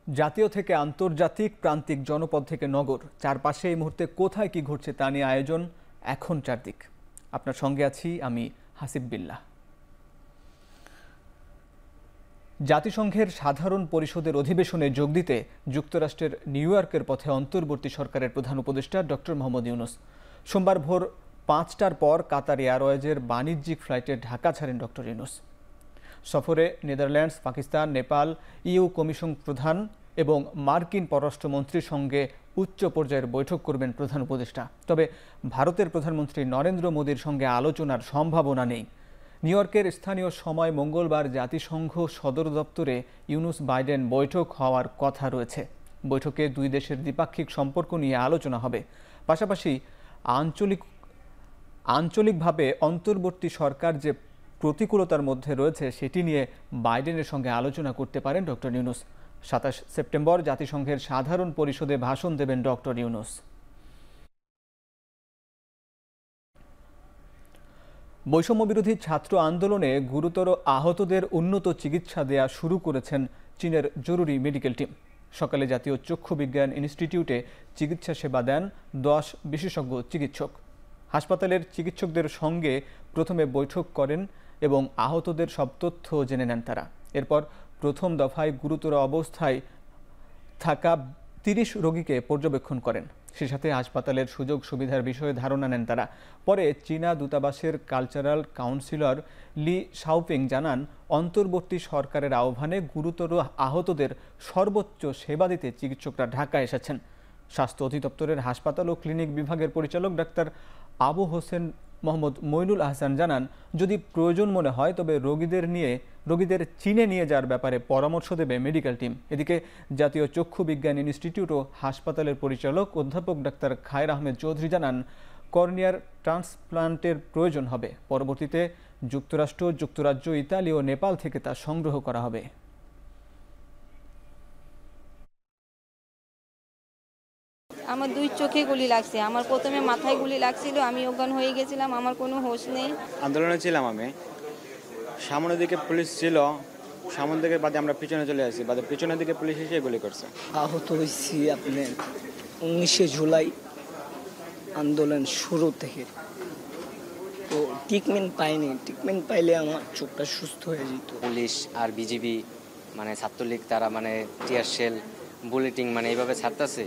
জাতীয় থেকে আন্তর্জাতিক, প্রান্তিক, জনপদ থেকে নগর, চারপাশে এই মুহূর্তে কোথায় কি ঘটছে তা নিয়ে আয়োজন এখন চারদিক। আপনার সঙ্গে আছি আমি হাসিব বিল্লাহ। জাতিসংঘের সাধারণ পরিষদের অধিবেশনে যোগ দিতে যুক্তরাষ্ট্রের নিউ ইয়র্কের পথে অন্তর্বর্তী সরকারের প্রধান উপদেষ্টা ডক্টর মোহাম্মদ ইউনূস। সোমবার ভোর ৫টার পর কাতার এয়ারওয়েজের বাণিজ্যিক ফ্লাইটে ঢাকা ছাড়েন ডক্টর ইউনূস। সফরে Netherlands, Pakistan, Nepal, EU commission প্রধান এবং মার্কিন পররাষ্ট্রমন্ত্রীর সঙ্গে উচ্চ পর্যায়ের বৈঠক করবেন প্রধান উপদেষ্টা। তবে ভারতের প্রধানমন্ত্রী নরেন্দ্র মোদীর সঙ্গে আলোচনার সম্ভাবনা নেই। নিউ ইয়র্কের স্থানীয় সময় মঙ্গলবার জাতিসংঘ সদর দপ্তরে ইউনূস বাইডেন বৈঠক হওয়ার কথা রয়েছে। বৈঠকে দুই দেশের দ্বিপাক্ষিক সম্পর্ক নিয়ে আলোচনা হবে। পাশাপাশি আঞ্চলিকভাবে অন্তর্বর্তী সরকার যে প্রতিকূলতার মধ্যে রয়েছে সেটি নিয়ে বাইডেনের সঙ্গে আলোচনা করতে পারেন ডক্টর ইউনূস। ২৭ সেপ্টেম্বর জাতিসংঘের সাধারণ পরিষদে ভাষণ দেবেন ডক্টর ইউনূস। বৈষম্য বিরোধী ছাত্র আন্দোলনে গুরুতর আহতদের উন্নত চিকিৎসা দেয়া শুরু করেছেন চীনের জরুরি মেডিকেল টিম। সকালে জাতীয় চক্ষু বিজ্ঞান ইনস্টিটিউটে চিকিৎসা সেবা দেন ১০ বিশেষজ্ঞ চিকিৎসক। হাসপাতালের চিকিৎসকদের সঙ্গে প্রথমে বৈঠক করেন এবং আহতদের সব তথ্য জেনে নেন তারা। এরপর প্রথম দফায় গুরুতর অবস্থায় থাকা ৩০ রোগীকে পর্যবেক্ষণ করেন। সে সাথে হাসপাতালের সুযোগ সুবিধার বিষয়ে ধারণা নেন তারা। পরে চীনা দূতাবাসের কালচারাল কাউন্সিলর লি শাওপিং জানান, অন্তর্বর্তী সরকারের আহ্বানে গুরুতর আহতদের সর্বোচ্চ সেবা দিতে চিকিৎসকরা ঢাকায় এসেছেন। স্বাস্থ্য অধিদপ্তরের হাসপাতাল ও ক্লিনিক বিভাগের পরিচালক ডাক্তার আবু হোসেন মোহাম্মদ মইনুল আহসান জানান, যদি প্রয়োজন মনে হয় তবে রোগীদের চীনে নিয়ে যাওয়ার ব্যাপারে পরামর্শ দেবে মেডিকেল টিম। এদিকে জাতীয় চক্ষু বিজ্ঞান ইনস্টিটিউট ও হাসপাতালের পরিচালক অধ্যাপক ডাক্তার খায়ের আহমেদ চৌধুরী জানান, কর্নিয়ার ট্রান্সপ্লান্টের প্রয়োজন হবে। পরবর্তীতে যুক্তরাষ্ট্র, যুক্তরাজ্য, ইতালি ও নেপাল থেকে তা সংগ্রহ করা হবে। আমার দুই চোখে গুলি লাগছে। আমার প্রথমে মাথায় গুলি লাগছিল, আমি অজ্ঞান হয়ে গেছিলাম, আমার কোনো হোশ নেই। আন্দোলনে ছিলাম আমি, সামনের দিকে পুলিশ ছিল, সামনে দিকে বাদে আমরা পিছনে চলে আসি, বাদে পিছনের দিকে পুলিশ এসে গুলি করছে। আহত হয়েছি আপনার 19শে জুলাই আন্দোলন শুরু থেকে। তো ট্রিটমেন্ট পাইনি, ট্রিটমেন্ট পাইলে আমার চোখটা সুস্থ হয়ে যেত। পুলিশ আর বিজিবি মানে ছাত্রলীগ তারা মানে টিয়ার শেল, বুলেটিং মানে এইভাবে ছাড়তেছে।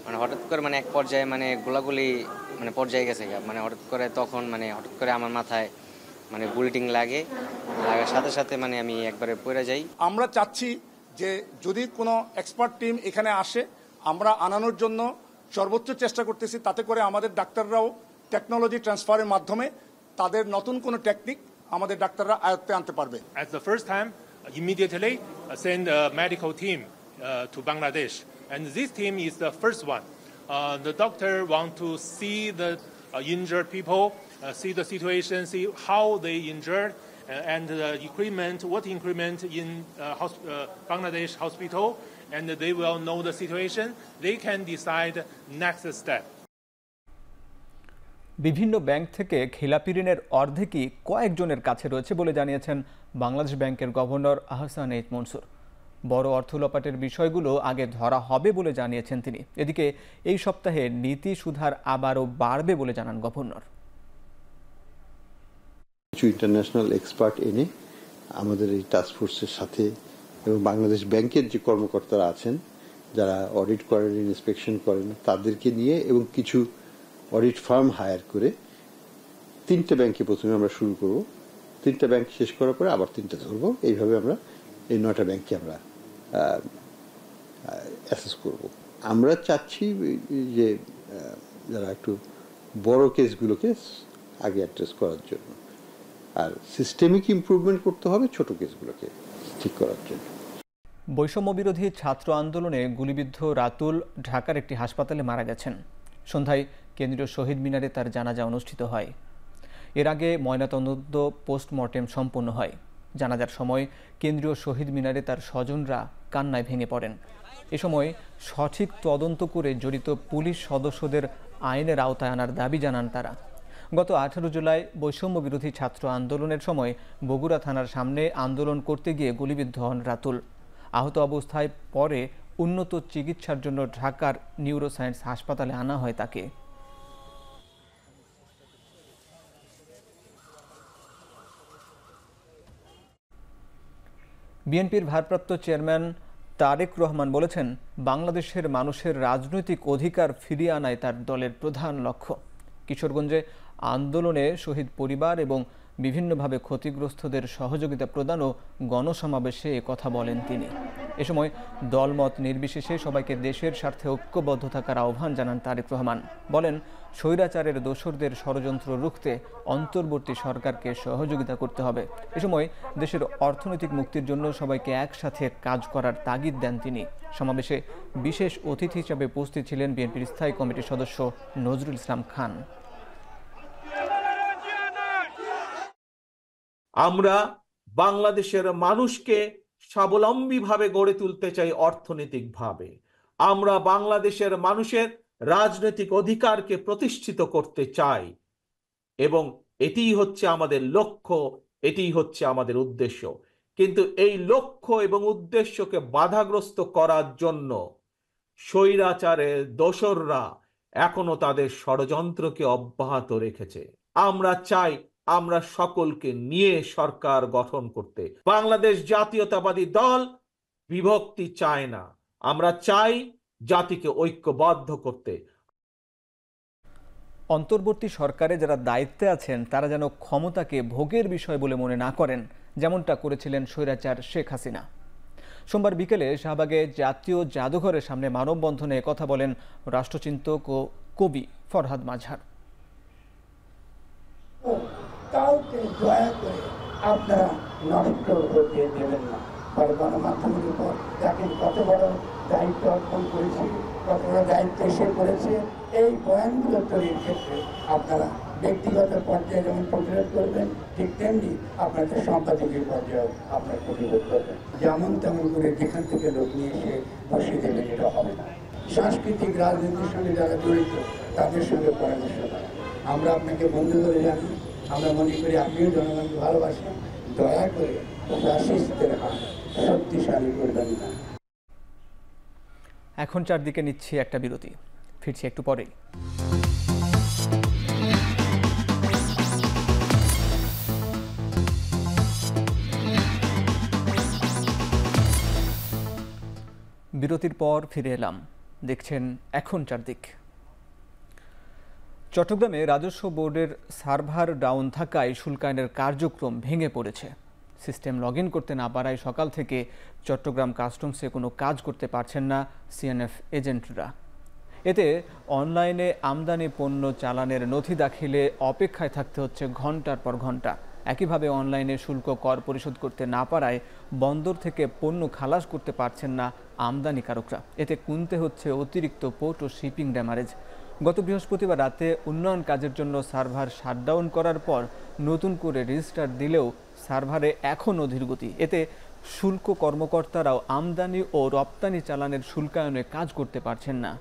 মানে হঠাৎ করে মানে এক পর্যায়ে মানে গোলাগুলি মানে পর্যায়ে গেছে, মানে হঠাৎ করে আমার মাথায় মানে বুলেটিং লাগার সাথে সাথে মানে আমি একবারে পড়ে যাই। আমরা চাচ্ছি যে যদি কোনো এক্সপার্ট টিম এখানে আসে, আমরা আনানোর জন্য সর্বোচ্চ চেষ্টা করতেছি, তাতে করে আমাদের ডাক্তাররাও টেকনোলজি ট্রান্সফারের মাধ্যমে তাদের নতুন কোনো টেকনিক আমাদের ডাক্তাররা আয়ত্তে আনতে পারবে। At the first time, immediately send a medical team to Bangladesh. And this team is the first one. The doctor want to see the injured people, see the situation, see how they injured, and the equipment, what equipment in Bangladesh hospital, and they will know the situation. They can decide next step. বিভিন্ন bank থেকে খেলাপি ঋণের অর্ধেকই কয়েকজনের কাছে রয়েছে বলে জানিয়েছেন বাংলাদেশ ব্যাংকের গভর্নর আহসান এইচ মনসুর। বড় অর্থ লোপাটের বিষয়গুলো আগে ধরা হবে বলে জানিয়েছেন তিনি। এদিকে এই সপ্তাহে নীতি সুধার আবারও বাড়বে বলে জানান গভর্নর। কিছু ইন্টারন্যাশনাল এক্সপার্ট এনে আমাদের এই টাস্কফোর্সের সাথে এবং বাংলাদেশ ব্যাংকের যে কর্মকর্তারা আছেন যারা অডিট করেন, ইন্সপেকশন করেন, তাদেরকে নিয়ে এবং কিছু অডিট ফার্ম হায়ার করে 3টে ব্যাংকে প্রথমে আমরা শুরু করব। 3টে ব্যাংক শেষ করার পরে আবার 3টে ধরবো। এইভাবে আমরা এই 9টা ব্যাংকে আমরা অ্যাসেস করব। আমরা চাচ্ছি যে যারা একটু বড় কেসগুলোকে আগে অ্যাড্রেস করার জন্য, আর সিস্টেমিক ইমপ্রুভমেন্ট করতে হবে ছোট কেসগুলোকে ঠিক করার জন্য। বৈষম্য বিরোধী ছাত্র আন্দোলনে গুলিবিদ্ধ রাতুল ঢাকার একটি হাসপাতালে মারা গেছেন। সন্ধ্যায় কেন্দ্রীয় শহীদ মিনারে তার জানাজা অনুষ্ঠিত হয়। এর আগে ময়নাতদন্ত পোস্টমর্টেম সম্পন্ন হয়। জানাজার সময় কেন্দ্রীয় শহীদ মিনারে তার স্বজনরা কান্নায় ভেঙে পড়েন। এ সময় সঠিক তদন্ত করে জড়িত পুলিশ সদস্যদের আইনের আওতায় আনার দাবি জানান তারা। গত 18 জুলাই বৈষম্য বিরোধী ছাত্র আন্দোলনের সময় বগুড়া থানার সামনে আন্দোলন করতে গিয়ে গুলিবিদ্ধ হন রাতুল। আহত অবস্থায় পরে উন্নত চিকিৎসার জন্য ঢাকার নিউরোসায়েন্স হাসপাতালে আনা হয় তাকে। বিএনপির ভারপ্রাপ্ত চেয়ারম্যান তারেক রহমান বলেছেন, বাংলাদেশের মানুষের রাজনৈতিক অধিকার ফিরিয়ে আনাই তার দলের প্রধান লক্ষ্য। কিশোরগঞ্জে আন্দোলনে শহীদ পরিবার এবং বিভিন্নভাবে ক্ষতিগ্রস্তদের সহযোগিতা প্রদান ও গণসমাবেশে কথা বলেন তিনি। এ সময় দলমত নির্বিশেষে সবাইকে দেশের স্বার্থে ঐক্যবদ্ধ থাকার আহ্বান জানান তারেক রহমান। বলেন, স্বৈরাচারের দোসরদের ষড়যন্ত্র রুখতে অন্তর্বর্তী সরকারকে সহযোগিতা করতে হবে। এ সময় দেশের অর্থনৈতিক মুক্তির জন্য সবাইকে একসাথে কাজ করার তাগিদ দেন তিনি। সমাবেশে বিশেষ অতিথি হিসেবে উপস্থিত ছিলেন বিএনপির স্থায়ী কমিটির সদস্য নজরুল ইসলাম খান। আমরা বাংলাদেশের মানুষকে স্বাবলম্বীভাবে গড়ে তুলতে চাই অর্থনৈতিকভাবে। আমরা বাংলাদেশের মানুষের রাজনৈতিক অধিকারকে প্রতিষ্ঠিত করতে চাই এবং এটিই হচ্ছে আমাদের লক্ষ্য, এটিই হচ্ছে আমাদের উদ্দেশ্য। কিন্তু এই লক্ষ্য এবং উদ্দেশ্যকে বাধাগ্রস্ত করার জন্য স্বৈরাচারের দোসররা এখনো তাদের ষড়যন্ত্রকে অব্যাহত রেখেছে। আমরা চাই আমরা সকলকে নিয়ে সরকার গঠন করতে। বাংলাদেশ জাতীয়তাবাদী দল বিভক্তি চায় না, আমরা চাই জাতিকে ঐক্যবদ্ধ করতে। অন্তর্বর্তী সরকারে যারা দায়িত্বে আছেন তারা যেন ক্ষমতাকে ভোগের বিষয় বলে মনে না করেন, যেমনটা করেছিলেন স্বৈরাচার শেখ হাসিনা। সোমবার বিকেলে শাহবাগে জাতীয় জাদুঘরের সামনে মানববন্ধনে কথা বলেন রাষ্ট্রচিন্তক ও কবি ফরহাদ মাজহার। কাউকে দয়া করে আপনারা নষ্ট হতে দেবেন না। গণমাধ্যমের উপর দেখেন কত বড় দায়িত্ব অর্পণ করেছে, কত বড় দায়িত্ব এসে করেছে। এই বয়ানগুলো তৈরির ক্ষেত্রে আপনারা ব্যক্তিগত পর্যায়ে যেমন প্রতিরোধ করবেন, ঠিক তেমনি আপনাদের সম্পাদকীয় পর্যায়ে আপনার প্রতিরোধ করবেন। যেমন তেমন করে যেখান থেকে লোক নিয়ে এসে বসিয়ে দেবেন, এটা হবে না। সাংস্কৃতিক রাজনীতির সঙ্গে যারা জড়িত তাদের সঙ্গে পরামর্শ করা। আমরা আপনাকে বন্ধু করে জানি, আমরা মনে করি আপনিও জনগণকে ভালোবাসেন। দয়া করে ফ্যাসিস্টদের হাত শক্তিশালী করবেন না। এখন চারদিকে নিচ্ছি একটা বিরতি, ফিরছি একটু পরেই। বিরতির পর ফিরে এলাম, দেখছেন এখন চারদিক। চট্টগ্রামে রাজস্ব বোর্ডের সার্ভার ডাউন থাকায় শুল্কায়নের কার্যক্রম ভেঙে পড়েছে। সিস্টেম লগ ইন করতে না পারায় সকাল থেকে চট্টগ্রাম কাস্টমসে কোনো কাজ করতে পারছেন না সিএনএফ এজেন্টরা। এতে অনলাইনে আমদানি পণ্য চালানের নথি দাখিলে অপেক্ষায় থাকতে হচ্ছে ঘন্টার পর ঘন্টা। একইভাবে অনলাইনে শুল্ক কর পরিশোধ করতে না পারায় বন্দর থেকে পণ্য খালাস করতে পারছেন না আমদানিকারকরা। এতে গুনতে হচ্ছে অতিরিক্ত পোর্ট ও শিপিং ড্যামারেজ। গত বৃহস্পতিবার রাতে উন্নয়ন কাজের জন্য সার্ভার শাটডাউন করার পর নতুন করে রেজিস্টার দিলেও সার্ভারে এখনও ধীরগতি। এতে শুল্ক কর্মকর্তারাও আমদানি ও রপ্তানি চালানের শুল্কায়নে কাজ করতে পারছেন না।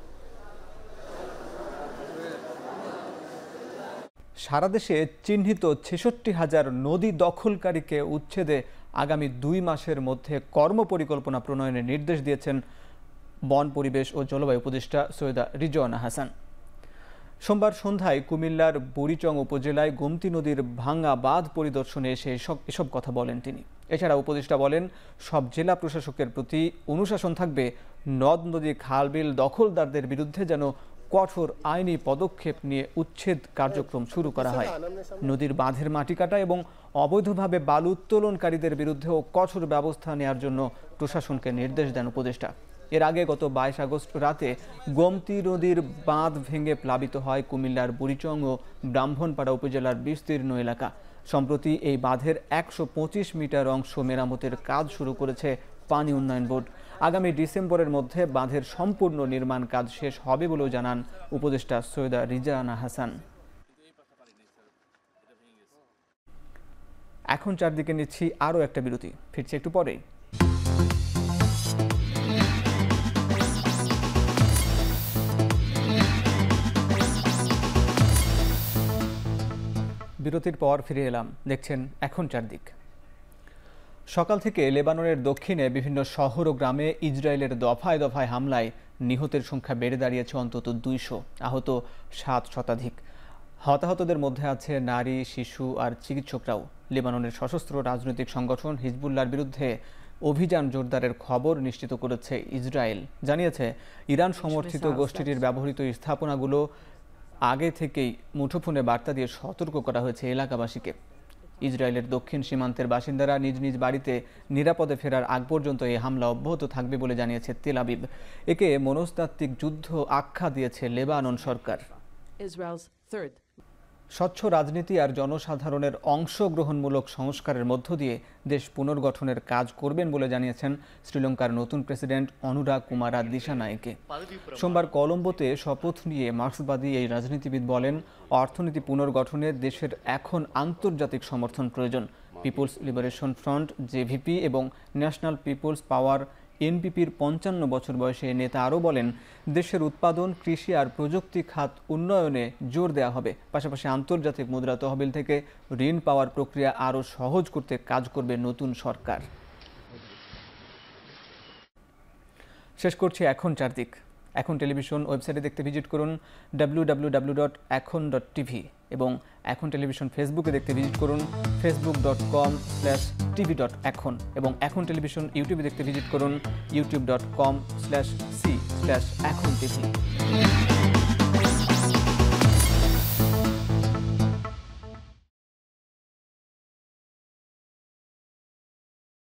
সারা দেশে চিহ্নিত ৬৬,০০০ নদী দখলকারীকে উচ্ছেদে আগামী ২ মাসের মধ্যে কর্মপরিকল্পনা প্রণয়নের নির্দেশ দিয়েছেন বন, পরিবেশ ও জলবায়ু উপদেষ্টা সৈয়দা রিজওয়ানা হাসান। সোমবার সন্ধ্যায় কুমিল্লার বুড়িচং উপজেলায় গোমতী নদীর ভাঙা বাঁধ পরিদর্শনে এসে এসব কথা বলেন তিনি। এছাড়া উপদেষ্টা বলেন, সব জেলা প্রশাসকের প্রতি অনুশাসন থাকবে, নদ নদী খালবিল দখলদারদের বিরুদ্ধে যেন কঠোর আইনি পদক্ষেপ নিয়ে উচ্ছেদ কার্যক্রম শুরু করা হয়। নদীর বাঁধের মাটি কাটা এবং অবৈধভাবে বালু উত্তোলনকারীদের বিরুদ্ধেও কঠোর ব্যবস্থা নেওয়ার জন্য প্রশাসনকে নির্দেশ দেন উপদেষ্টা। এর আগে গত ২২ আগস্ট রাতে গোমতী নদীর বাঁধ ভেঙে প্লাবিত হয় কুমিল্লার বুড়িচং ও ব্রাহ্মণপাড়া উপজেলার বিস্তীর্ণ এলাকা। সম্প্রতি এই বাঁধের ১২৫ মিটার অংশ মেরামতের কাজ শুরু করেছে পানি উন্নয়ন বোর্ড। আগামী ডিসেম্বরের মধ্যে বাঁধের সম্পূর্ণ নির্মাণ কাজ শেষ হবে বলেও জানান উপদেষ্টা সৈয়দা রিজওয়ানা হাসান। এখন চারদিকে নিচ্ছি আরও একটা বিরতি, ফিরছি একটু পরেই। বিরতির পর ফিরে এলাম, দেখছেন এখন চারদিক। সকাল থেকে লেবাননের দক্ষিণে বিভিন্ন শহর ও গ্রামে ইসরায়েলের দফায় দফায় হামলায় নিহতের সংখ্যা বেড়ে দাঁড়িয়েছে অন্তত 200, আহত 7 শতাধিক। হতাহতদের মধ্যে আছে নারী, শিশু আর চিকিৎসকরাও। লেবাননের সশস্ত্র রাজনৈতিক সংগঠন হিজবুল্লাহর বিরুদ্ধে অভিযান জোরদারের খবর নিশ্চিত করেছে ইসরায়েল। জানিয়েছে, ইরান সমর্থিত গোষ্ঠীটির ব্যবহৃত স্থাপনাগুলো আগে থেকেই মুঠোফোনে বার্তা দিয়ে সতর্ক করা হয়েছে এলাকাবাসীকে। ইসরায়েলের দক্ষিণ সীমান্তের বাসিন্দারা নিজ নিজ বাড়িতে নিরাপদে ফেরার আগ পর্যন্ত এই হামলা অব্যাহত থাকবে বলে জানিয়েছে তেল আবিব। একে মনস্তাত্ত্বিক যুদ্ধ আখ্যা দিয়েছে লেবানন সরকার। স্বচ্ছ রাজনীতি আর জনসাধারণের অংশগ্রহণমূলক সংস্কারের মধ্য দিয়ে দেশ পুনর্গঠনের কাজ করবেন বলে জানিয়েছেন শ্রীলঙ্কার নতুন প্রেসিডেন্ট অনুরা কুমারা দিশানায়েকে। সোমবার কলম্বোতে শপথ নিয়ে মার্ক্সবাদী এই রাজনীতিবিদ বলেন, অর্থনীতি পুনর্গঠনে দেশের এখন আন্তর্জাতিক সমর্থন প্রয়োজন। পিপলস লিবারেশন ফ্রন্ট জেভিপি এবং ন্যাশনাল পিপলস পাওয়ার এনপিপির 55 বছর বয়সে নেতা আরও বলেন, দেশের উৎপাদন, কৃষি আর প্রযুক্তি খাত উন্নয়নে জোর দেওয়া হবে। পাশাপাশি আন্তর্জাতিক মুদ্রা তহবিল থেকে ঋণ পাওয়ার প্রক্রিয়া আরও সহজ করতে কাজ করবে নতুন সরকার। শেষ করছি এখন চারদিক। এখন টেলিভিশন ওয়েবসাইটে দেখতে ভিজিট করুন www.ekhon.tv এবং এখন টেলিভিশন ফেসবুকে দেখতে ভিজিট করুন facebook.com/tv.ekhon এবং এখন টেলিভিশন ইউটিউবে দেখতে ভিজিট করুন youtube.com/c/ekhon tv।